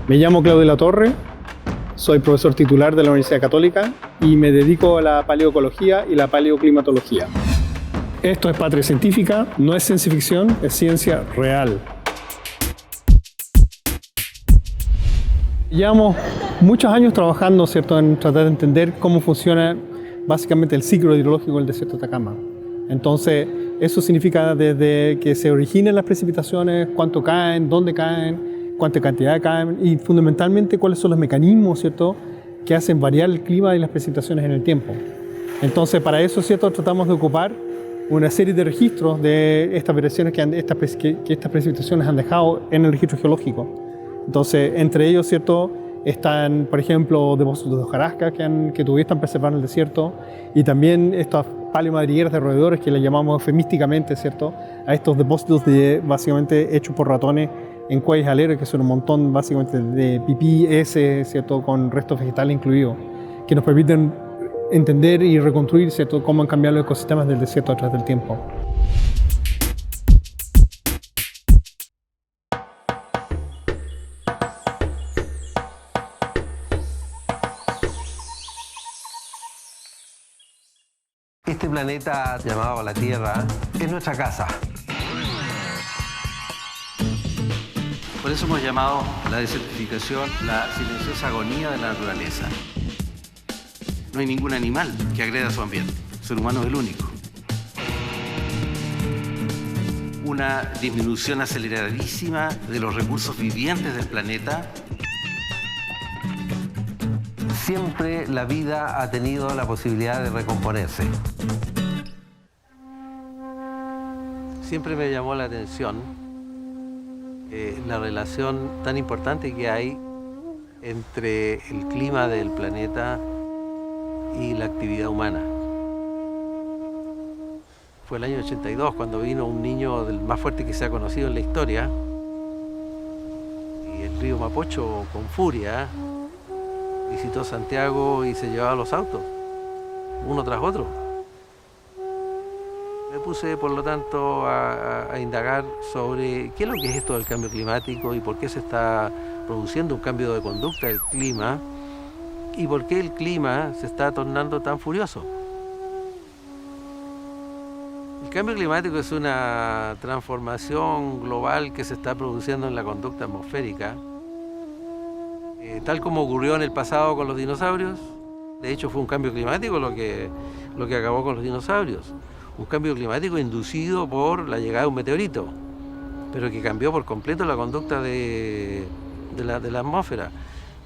Me llamo Claudio Latorre, soy profesor titular de la Universidad Católica y me dedico a la paleoecología y la paleoclimatología. Esto es Patria Científica, no es ciencia ficción, es ciencia real. Llevamos muchos años trabajando, ¿cierto?, en tratar de entender cómo funciona básicamente el ciclo hidrológico del desierto de Atacama. Entonces, eso significa desde que se originen las precipitaciones, cuánto caen, dónde caen, cuánta cantidad caen y fundamentalmente cuáles son los mecanismos, ¿cierto?, que hacen variar el clima y las precipitaciones en el tiempo. Entonces, para eso, ¿cierto?, tratamos de ocupar una serie de registros de estas variaciones que estas precipitaciones han dejado en el registro geológico. Entonces, entre ellos, ¿cierto?, están, por ejemplo, depósitos de hojarasca que todavía están preservando el desierto, y también estas paleomadrigueras de roedores que le llamamos eufemísticamente, ¿cierto?, a estos depósitos básicamente hechos por ratones en cuellos aleros, que son un montón básicamente de pipí, heces, ¿cierto?, con restos vegetales incluidos, que nos permiten entender y reconstruir, ¿cierto?, cómo han cambiado los ecosistemas del desierto a través del tiempo. Este planeta llamado la Tierra es nuestra casa. Por eso hemos llamado la desertificación la silenciosa agonía de la naturaleza. No hay ningún animal que agreda a su ambiente. El ser humano es el único. Una disminución aceleradísima de los recursos vivientes del planeta. Siempre la vida ha tenido la posibilidad de recomponerse. Siempre me llamó la atención la relación tan importante que hay entre el clima del planeta y la actividad humana. Fue el año 82 cuando vino un niño del más fuerte que se ha conocido en la historia, y el río Mapocho, con furia, visitó Santiago y se llevaba los autos, uno tras otro. Me puse, por lo tanto, a indagar sobre qué es lo que es esto del cambio climático y por qué se está produciendo un cambio de conducta del clima y por qué el clima se está tornando tan furioso. El cambio climático es una transformación global que se está produciendo en la conducta atmosférica, tal como ocurrió en el pasado con los dinosaurios. De hecho, fue un cambio climático lo que acabó con los dinosaurios. Un cambio climático inducido por la llegada de un meteorito, pero que cambió por completo la conducta de la atmósfera.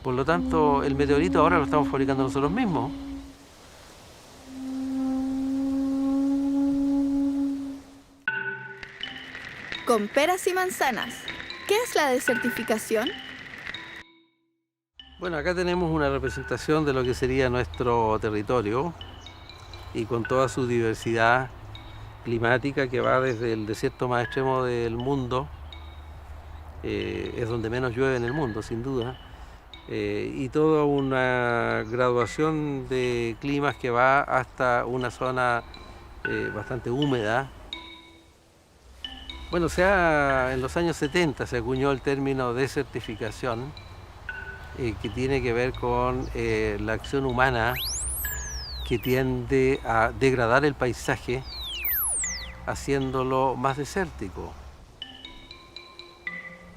Por lo tanto, el meteorito ahora lo estamos fabricando nosotros mismos. Con peras y manzanas, ¿qué es la desertificación? Bueno, acá tenemos una representación de lo que sería nuestro territorio y con toda su diversidad climática que va desde el desierto más extremo del mundo, es donde menos llueve en el mundo, sin duda, y toda una graduación de climas que va hasta una zona bastante húmeda. Bueno, en los años 70 se acuñó el término desertificación, que tiene que ver con la acción humana que tiende a degradar el paisaje, haciéndolo más desértico.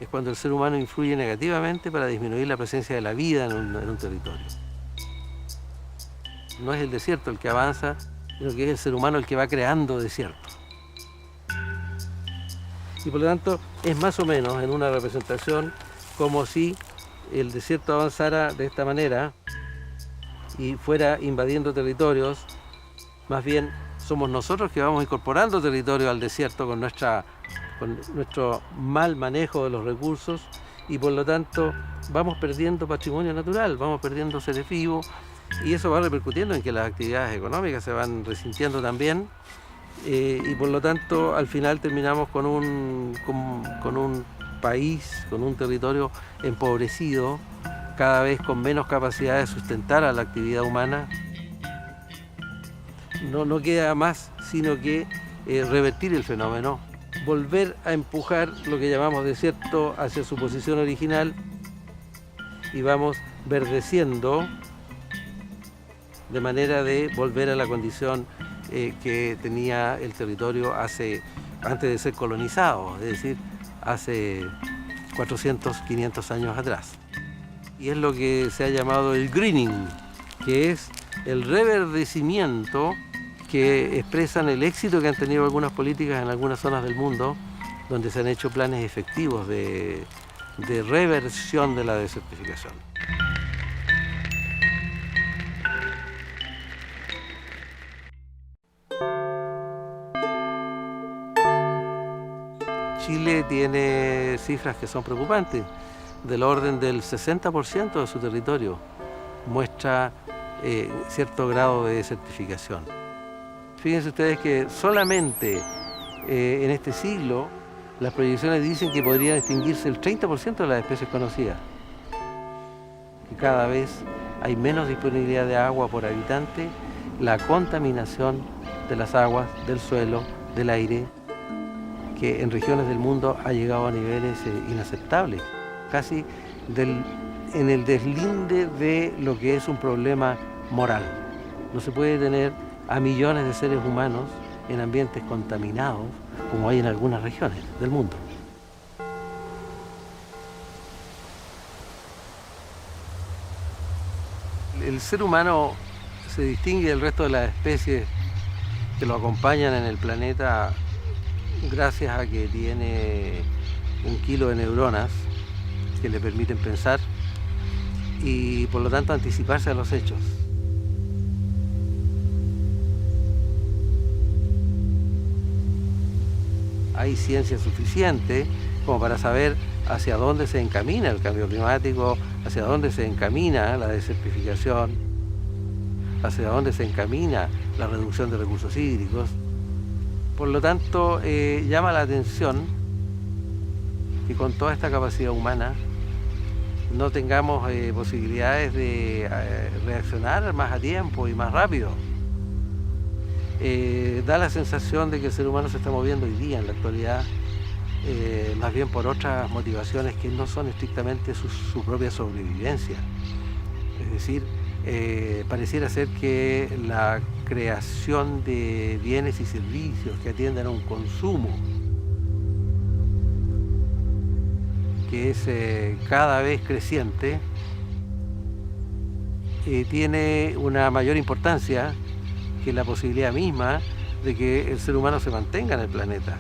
Es cuando el ser humano influye negativamente para disminuir la presencia de la vida en un territorio. No es el desierto el que avanza, sino que es el ser humano el que va creando desierto. Y por lo tanto es más o menos en una representación como si el desierto avanzara de esta manera y fuera invadiendo territorios. Más bien somos nosotros que vamos incorporando territorio al desierto con nuestro mal manejo de los recursos, y por lo tanto vamos perdiendo patrimonio natural, vamos perdiendo seres vivos, y eso va repercutiendo en que las actividades económicas se van resintiendo también, y por lo tanto al final terminamos con un país, con un territorio empobrecido, cada vez con menos capacidad de sustentar a la actividad humana. No queda más sino que revertir el fenómeno, volver a empujar lo que llamamos desierto hacia su posición original y vamos verdeciendo de manera de volver a la condición que tenía el territorio antes de ser colonizado, es decir, hace 400, 500 años atrás. Y es lo que se ha llamado el greening, que es el reverdecimiento que expresan el éxito que han tenido algunas políticas en algunas zonas del mundo, donde se han hecho planes efectivos de reversión de la desertificación. Chile tiene cifras que son preocupantes, del orden del 60% de su territorio muestra cierto grado de desertificación. Fíjense ustedes que solamente en este siglo las proyecciones dicen que podrían extinguirse el 30% de las especies conocidas. Que cada vez hay menos disponibilidad de agua por habitante, la contaminación de las aguas, del suelo, del aire, que en regiones del mundo ha llegado a niveles inaceptables, casi en el deslinde de lo que es un problema moral. No se puede tener a millones de seres humanos en ambientes contaminados como hay en algunas regiones del mundo. El ser humano se distingue del resto de las especies que lo acompañan en el planeta gracias a que tiene 1 kilo de neuronas que le permiten pensar y por lo tanto anticiparse a los hechos. Hay ciencia suficiente como para saber hacia dónde se encamina el cambio climático, hacia dónde se encamina la desertificación, hacia dónde se encamina la reducción de recursos hídricos. Por lo tanto, llama la atención que con toda esta capacidad humana no tengamos posibilidades de reaccionar más a tiempo y más rápido. Da la sensación de que el ser humano se está moviendo hoy día, en la actualidad, más bien por otras motivaciones que no son estrictamente su propia sobrevivencia. Es decir, pareciera ser que la creación de bienes y servicios que atiendan a un consumo que es cada vez creciente, tiene una mayor importancia que la posibilidad misma de que el ser humano se mantenga en el planeta.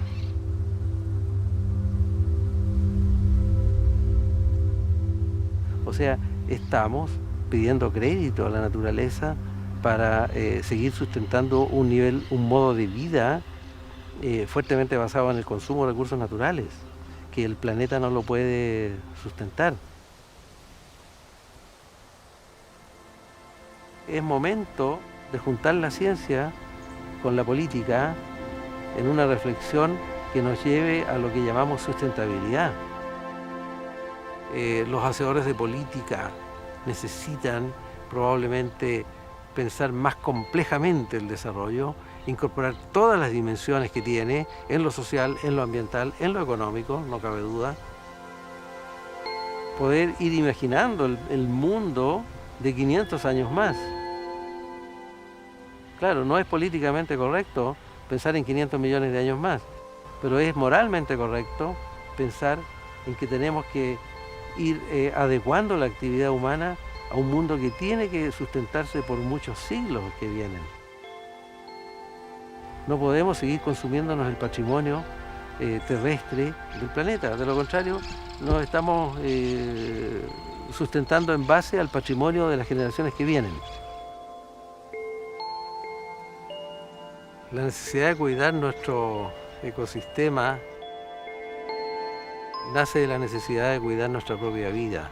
O sea, estamos pidiendo crédito a la naturaleza para seguir sustentando un modo de vida fuertemente basado en el consumo de recursos naturales, que el planeta no lo puede sustentar. Es momento de juntar la ciencia con la política en una reflexión que nos lleve a lo que llamamos sustentabilidad. Los hacedores de política necesitan probablemente pensar más complejamente el desarrollo, incorporar todas las dimensiones que tiene en lo social, en lo ambiental, en lo económico, no cabe duda. Poder ir imaginando el mundo de 500 años más. Claro, no es políticamente correcto pensar en 500 millones de años más, pero es moralmente correcto pensar en que tenemos que ir adecuando la actividad humana a un mundo que tiene que sustentarse por muchos siglos que vienen. No podemos seguir consumiéndonos el patrimonio terrestre del planeta, de lo contrario nos estamos sustentando en base al patrimonio de las generaciones que vienen. La necesidad de cuidar nuestro ecosistema nace de la necesidad de cuidar nuestra propia vida.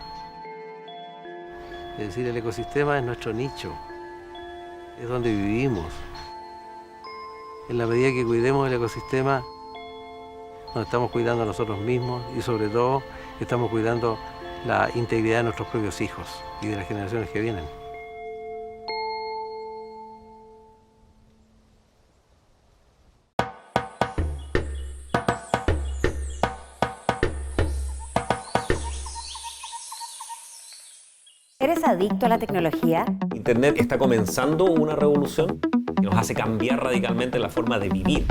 Es decir, el ecosistema es nuestro nicho, es donde vivimos. En la medida que cuidemos el ecosistema, nos estamos cuidando a nosotros mismos y sobre todo estamos cuidando la integridad de nuestros propios hijos y de las generaciones que vienen. ¿Eres adicto a la tecnología? Internet está comenzando una revolución que nos hace cambiar radicalmente la forma de vivir.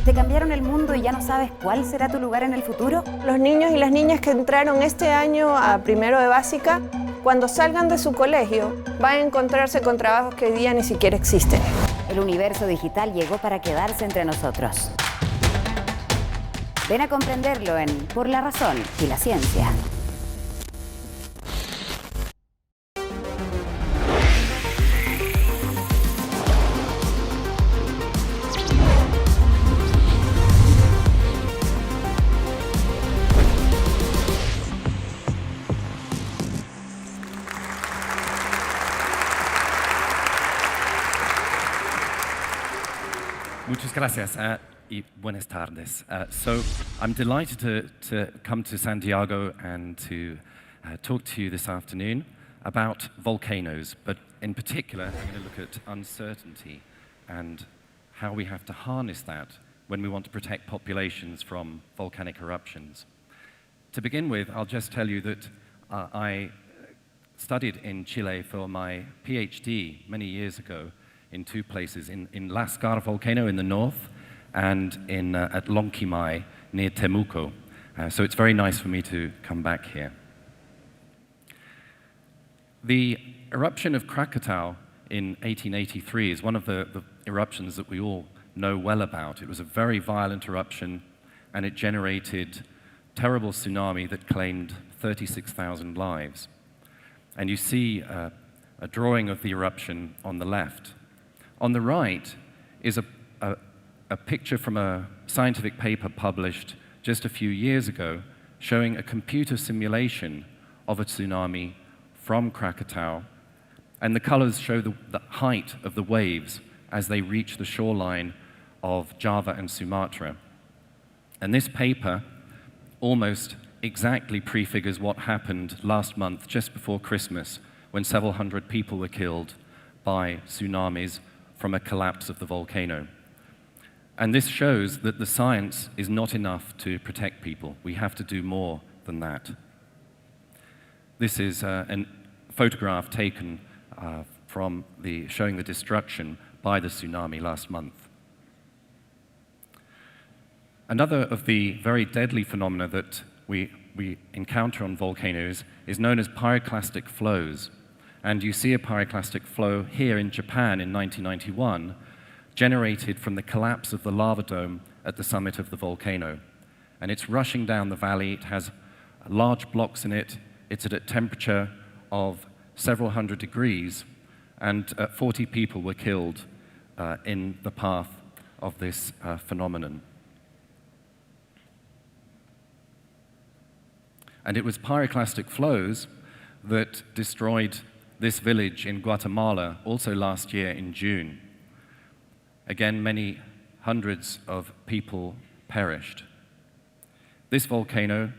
¿Te cambiaron el mundo y ya no sabes cuál será tu lugar en el futuro? Los niños y las niñas que entraron este año a primero de básica, cuando salgan de su colegio, van a encontrarse con trabajos que hoy día ni siquiera existen. El universo digital llegó para quedarse entre nosotros. Ven a comprenderlo en Por la Razón y la Ciencia. Muchas gracias y buenas tardes. So I'm delighted to come to Santiago and to talk to you this afternoon about volcanoes, but in particular I'm going to look at uncertainty and how we have to harness that when we want to protect populations from volcanic eruptions. To begin with, I'll just tell you that I studied in Chile for my PhD many years ago in two places, in Lascar volcano in the north and at Lonquimay near Temuco. So it's very nice for me to come back here. The eruption of Krakatau in 1883 is one of the eruptions that we all know well about. It was a very violent eruption and it generated terrible tsunami that claimed 36,000 lives. And you see a drawing of the eruption on the left. On the right is a picture from a scientific paper published just a few years ago showing a computer simulation of a tsunami from Krakatau, and the colors show the height of the waves as they reach the shoreline of Java and Sumatra. And this paper almost exactly prefigures what happened last month, just before Christmas, when several hundred people were killed by tsunamis from a collapse of the volcano. And this shows that the science is not enough to protect people. We have to do more than that. This is a photograph taken showing the destruction by the tsunami last month. Another of the very deadly phenomena that we encounter on volcanoes is known as pyroclastic flows. And you see a pyroclastic flow here in Japan in 1991, generated from the collapse of the lava dome at the summit of the volcano. And it's rushing down the valley. It has large blocks in it. It's at a temperature of several hundred degrees, and 40 people were killed in the path of this phenomenon. And it was pyroclastic flows that destroyed this village in Guatemala also last year in June. Again, many hundreds of people perished. This volcano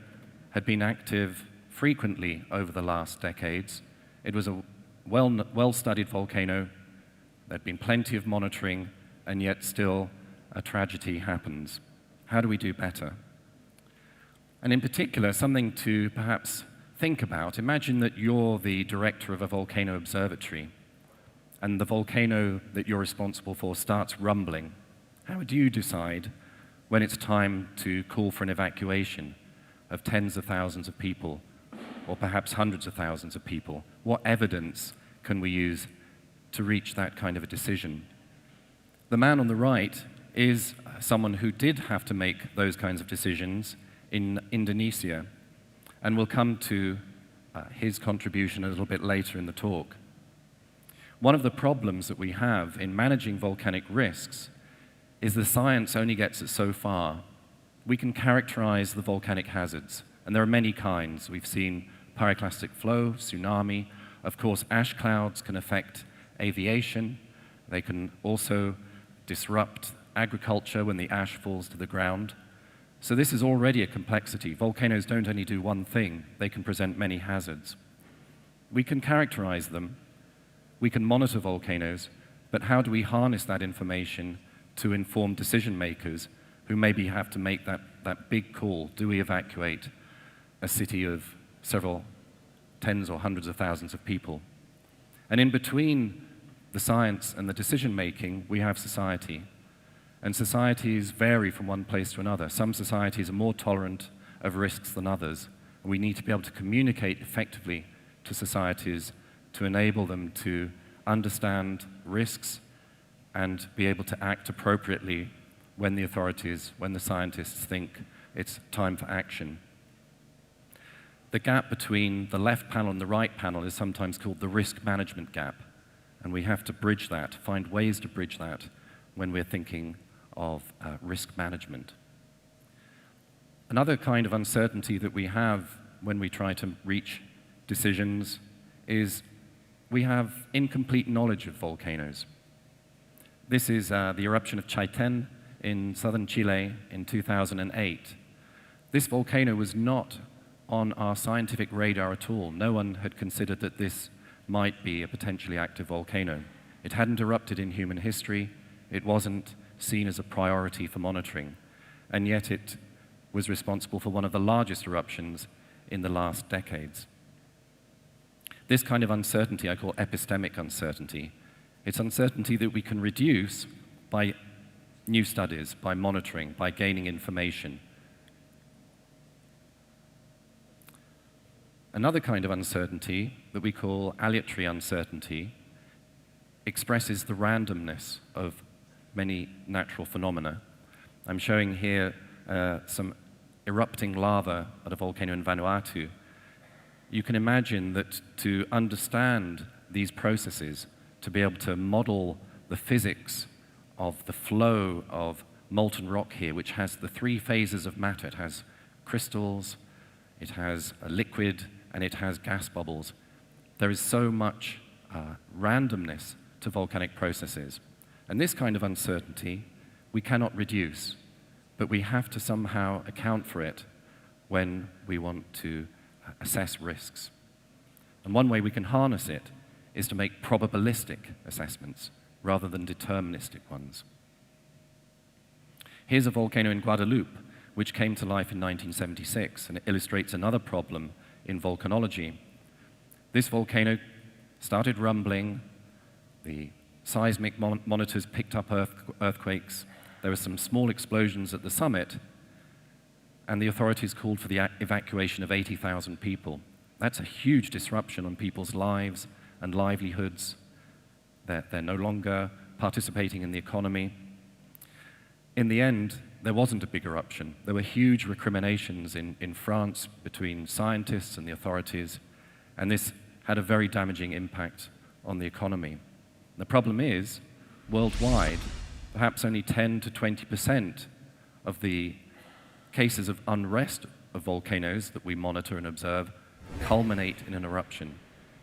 had been active frequently over the last decades. It was a well-studied volcano. There'd been plenty of monitoring, and yet still a tragedy happens. How do we do better? And in particular, something to perhaps think about. Imagine that you're the director of a volcano observatory, and the volcano that you're responsible for starts rumbling. How do you decide when it's time to call for an evacuation of tens of thousands of people, or perhaps hundreds of thousands of people? What evidence can we use to reach that kind of a decision? The man on the right is someone who did have to make those kinds of decisions in Indonesia, and we'll come to his contribution a little bit later in the talk. One of the problems that we have in managing volcanic risks is the science only gets us so far. We can characterize the volcanic hazards, and there are many kinds. We've seen pyroclastic flow, tsunami. Of course, ash clouds can affect aviation. They can also disrupt agriculture when the ash falls to the ground. So this is already a complexity. Volcanoes don't only do one thing, they can present many hazards. We can characterize them, we can monitor volcanoes, but how do we harness that information to inform decision makers who maybe have to make that big call? Do we evacuate a city of several tens or hundreds of thousands of people. And in between the science and the decision-making, we have society. And societies vary from one place to another. Some societies are more tolerant of risks than others. And we need to be able to communicate effectively to societies to enable them to understand risks and be able to act appropriately when the authorities, when the scientists think it's time for action. The gap between the left panel and the right panel is sometimes called the risk management gap. And we have to bridge that, find ways to bridge that when we're thinking of risk management. Another kind of uncertainty that we have when we try to reach decisions is we have incomplete knowledge of volcanoes. This is the eruption of Chaitén in southern Chile in 2008. This volcano was not on our scientific radar at all. No one had considered that this might be a potentially active volcano. It hadn't erupted in human history. It wasn't seen as a priority for monitoring. And yet it was responsible for one of the largest eruptions in the last decades. This kind of uncertainty I call epistemic uncertainty. It's uncertainty that we can reduce by new studies, by monitoring, by gaining information. Another kind of uncertainty that we call aleatory uncertainty expresses the randomness of many natural phenomena. I'm showing here some erupting lava at a volcano in Vanuatu. You can imagine that to understand these processes, to be able to model the physics of the flow of molten rock here, which has the three phases of matter. It has crystals, it has a liquid, and it has gas bubbles. There is so much randomness to volcanic processes. And this kind of uncertainty we cannot reduce, but we have to somehow account for it when we want to assess risks. And one way we can harness it is to make probabilistic assessments rather than deterministic ones. Here's a volcano in Guadeloupe, which came to life in 1976, and it illustrates another problem in volcanology. This volcano started rumbling, the seismic monitors picked up earthquakes, there were some small explosions at the summit, and the authorities called for the evacuation of 80,000 people. That's a huge disruption on people's lives and livelihoods. They're no longer participating in the economy. In the end, there wasn't a big eruption. There were huge recriminations in France between scientists and the authorities, and this had a very damaging impact on the economy. The problem is, worldwide, perhaps only 10 to 20% of the cases of unrest of volcanoes that we monitor and observe culminate in an eruption.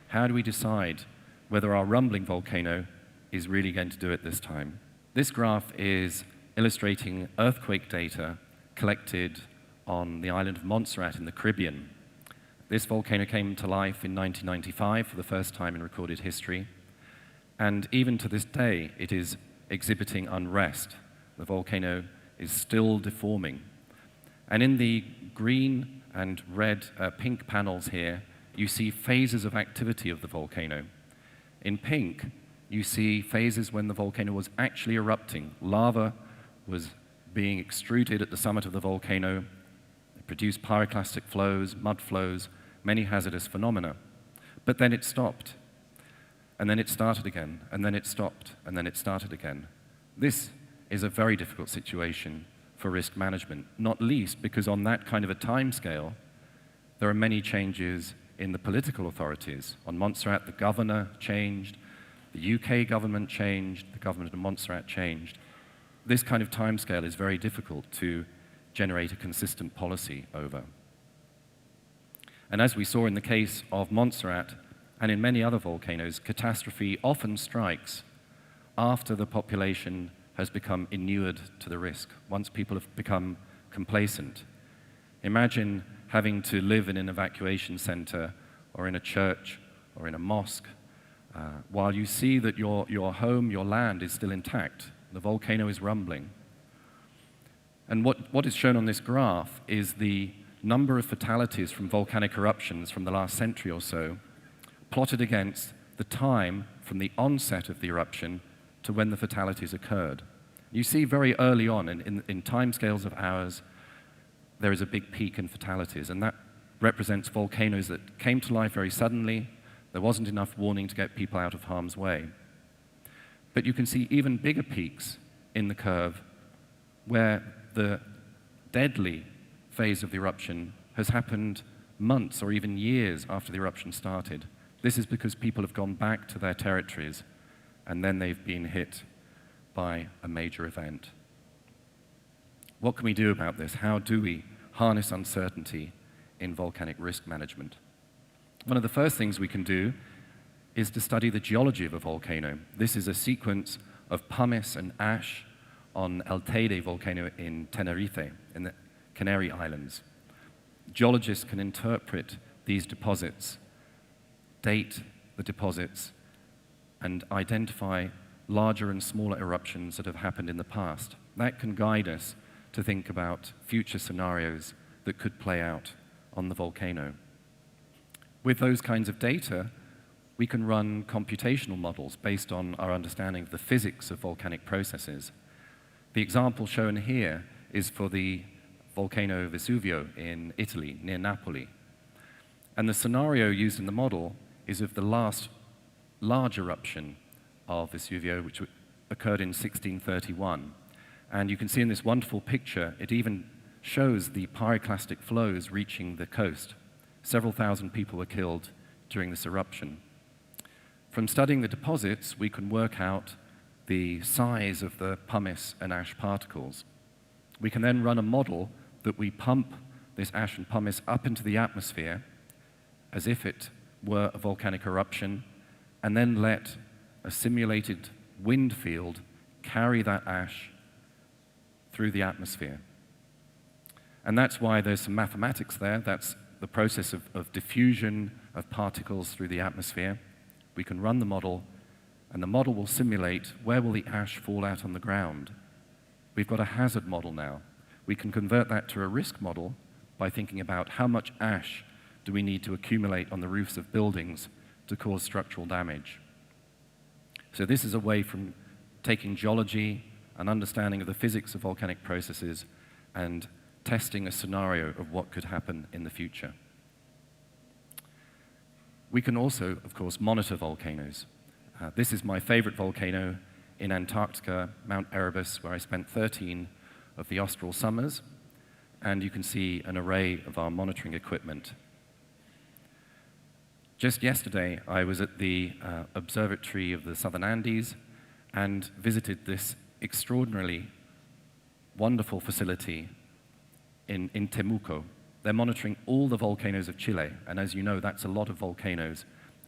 How do we decide whether our rumbling volcano is really going to do it this time? This graph is illustrating earthquake data collected on the island of Montserrat in the Caribbean. This volcano came to life in 1995 for the first time in recorded history, and even to this day it is exhibiting unrest. The volcano is still deforming. And in the green and red, pink panels here, you see phases of activity of the volcano. In pink, you see phases when the volcano was actually erupting. Lava was being extruded at the summit of the volcano. It produced pyroclastic flows, mud flows, many hazardous phenomena. But then it stopped. And then it started again, and then it stopped, and then it started again. This is a very difficult situation for risk management, not least because on that kind of a time scale, there are many changes in the political authorities. On Montserrat, the governor changed, the UK government changed, the government of Montserrat changed. This kind of time scale is very difficult to generate a consistent policy over. And as we saw in the case of Montserrat, and in many other volcanoes, catastrophe often strikes after the population has become inured to the risk, once people have become complacent. Imagine having to live in an evacuation center or in a church or in a mosque while you see that your home, your land is still intact. The volcano is rumbling. And what is shown on this graph is the number of fatalities from volcanic eruptions from the last century or so, plotted against the time from the onset of the eruption to when the fatalities occurred. You see very early on, in timescales of hours, there is a big peak in fatalities, and that represents volcanoes that came to life very suddenly. There wasn't enough warning to get people out of harm's way. But you can see even bigger peaks in the curve where the deadly phase of the eruption has happened months or even years after the eruption started. This is because people have gone back to their territories and then they've been hit by a major event. What can we do about this? How do we harness uncertainty in volcanic risk management? One of the first things we can do is to study the geology of a volcano. This is a sequence of pumice and ash on El Teide volcano in Tenerife, in the Canary Islands. Geologists can interpret these deposits, date the deposits, and identify larger and smaller eruptions that have happened in the past. That can guide us to think about future scenarios that could play out on the volcano. With those kinds of data, we can run computational models based on our understanding of the physics of volcanic processes. The example shown here is for the volcano Vesuvio in Italy, near Napoli. And the scenario used in the model is of the last large eruption of Vesuvio, which occurred in 1631. And you can see in this wonderful picture, it even shows the pyroclastic flows reaching the coast. Several thousand people were killed during this eruption. From studying the deposits, we can work out the size of the pumice and ash particles. We can then run a model that we pump this ash and pumice up into the atmosphere as if it were a volcanic eruption, and then let a simulated wind field carry that ash through the atmosphere. And that's why there's some mathematics there. That's the process of diffusion of particles through the atmosphere. We can run the model, and the model will simulate where will the ash fall out on the ground. We've got a hazard model now. We can convert that to a risk model by thinking about how much ash do we need to accumulate on the roofs of buildings to cause structural damage. So this is a way from taking geology, an understanding of the physics of volcanic processes, and testing a scenario of what could happen in the future. We can also, of course, monitor volcanoes. This is my favorite volcano in Antarctica, Mount Erebus, where I spent 13 of the austral summers, and you can see an array of our monitoring equipment. Just yesterday, I was at the Observatory of the Southern Andes and visited this extraordinarily wonderful facility in Temuco. They're monitoring all the volcanoes of Chile, and as you know, that's a lot of volcanoes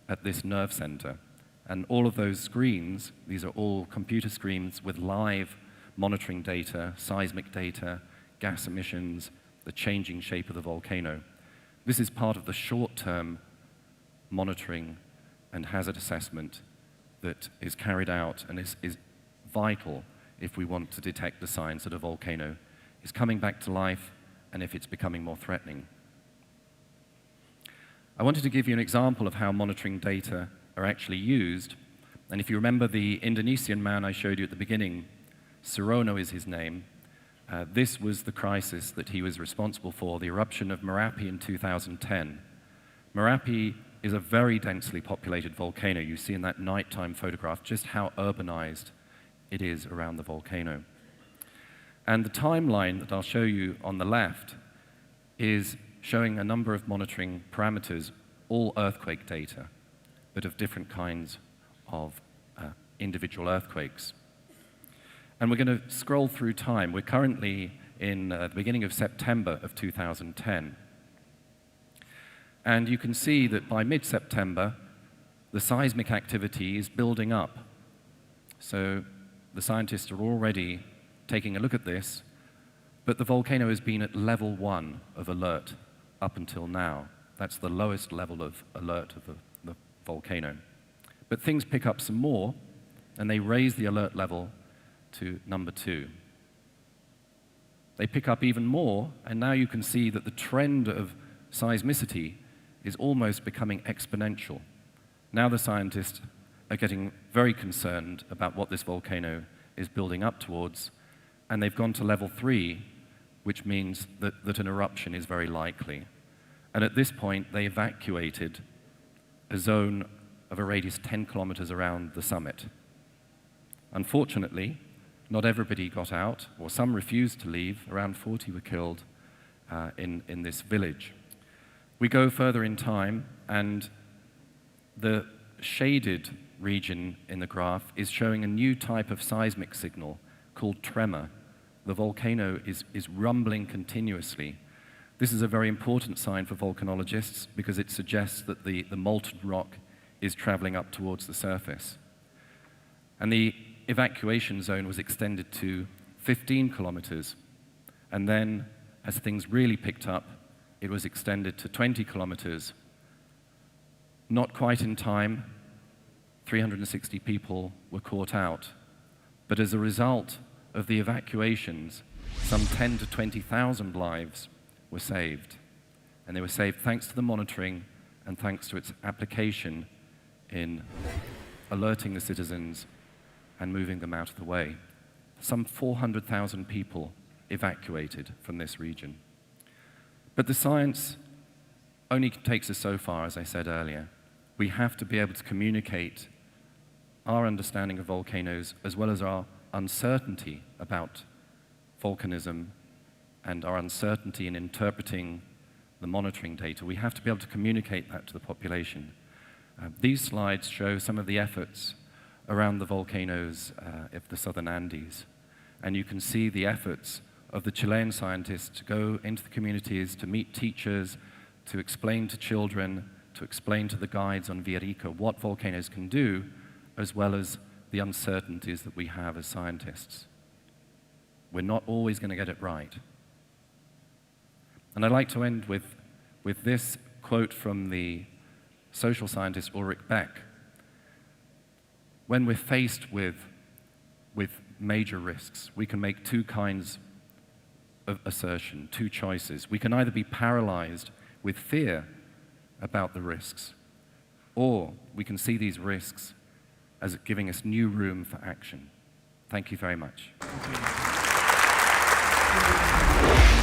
at this nerve center. And all of those screens, these are all computer screens with live monitoring data, seismic data, gas emissions, the changing shape of the volcano. This is part of the short-term monitoring and hazard assessment that is carried out and is vital if we want to detect the signs that a volcano is coming back to life and if it's becoming more threatening. I wanted to give you an example of how monitoring data are actually used. And if you remember the Indonesian man I showed you at the beginning, Surono is his name, this was the crisis that he was responsible for, the eruption of Merapi in 2010. Merapi is a very densely populated volcano. You see in that nighttime photograph just how urbanized it is around the volcano. And the timeline that I'll show you on the left is showing a number of monitoring parameters, all earthquake data, but of different kinds of individual earthquakes. And we're going to scroll through time. We're currently in the beginning of September of 2010. And you can see that by mid-September, the seismic activity is building up. So the scientists are already taking a look at this, but the volcano has been at level 1 of alert up until now. That's the lowest level of alert of the volcano. But things pick up some more, and they raise the alert level to number 2. they pick up even more, and now you can see that the trend of seismicity is almost becoming exponential. Now the scientists are getting very concerned about what this volcano is building up towards, and they've gone to level 3, which means that an eruption is very likely. And at this point, they evacuated a zone of a radius 10 kilometers around the summit. Unfortunately, not everybody got out, or some refused to leave. Around 40 were killed in this village. We go further in time, and the shaded region in the graph is showing a new type of seismic signal called tremor. The volcano is rumbling continuously. This is a very important sign for volcanologists because it suggests that the molten rock is traveling up towards the surface. And the evacuation zone was extended to 15 kilometers. And then, as things really picked up, it was extended to 20 kilometers. Not quite in time, 360 people were caught out. But as a result of the evacuations, some 10 to 20,000 lives were saved. And they were saved thanks to the monitoring and thanks to its application in alerting the citizens and moving them out of the way. Some 400,000 people evacuated from this region. But the science only takes us so far, as I said earlier. We have to be able to communicate our understanding of volcanoes as well as our uncertainty about volcanism and our uncertainty in interpreting the monitoring data. We have to be able to communicate that to the population. These slides show some of the efforts around the volcanoes of the southern Andes. And you can see the efforts of the Chilean scientists to go into the communities, to meet teachers, to explain to children, to explain to the guides on Villarrica what volcanoes can do, as well as the uncertainties that we have as scientists. We're not always going to get it right. And I'd like to end with this quote from the social scientist Ulrich Beck. When we're faced with major risks, we can make two kinds of assertion, two choices. We can either be paralyzed with fear about the risks, or we can see these risks as giving us new room for action. Thank you very much. Thank you.